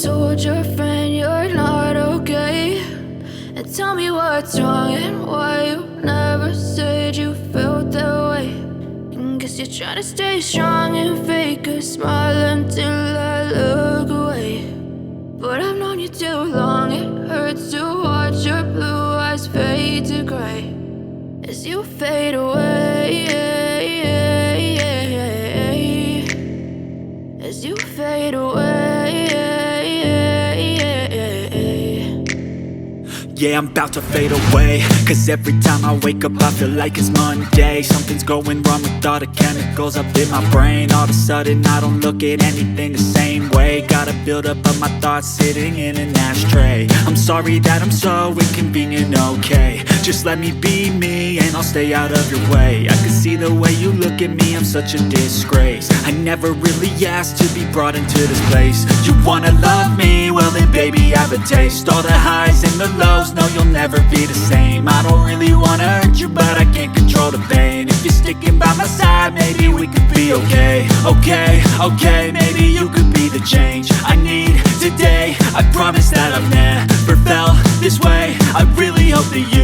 told your friend you're not okay? And tell me what's wrong and why you never said you felt that way. And guess you're trying to stay strong and fake a smile until I look away. But I've known you too long, it hurts to watch your blue eyes fade to gray as you fade away, as you fade away. Yeah, I'm about to fade away, cause every time I wake up I feel like it's Monday. Something's going wrong with all the chemicals up in my brain. All of a sudden I don't look at anything the same way. Gotta build up of my thoughts sitting in an ashtray. I'm sorry that I'm so inconvenient, okay? Just let me be me and I'll stay out of your way. I can see the way you look at me, I'm such a disgrace. I never really asked to be brought into this place. You wanna love me? Well then baby I have a taste. All the highs and the lows, no you'll never be the same. I don't really wanna hurt you but I can't control the pain. If you're sticking by my side maybe we could be okay. Okay, maybe you could be the change I need today. I promise that I've never felt this way. I really hope that you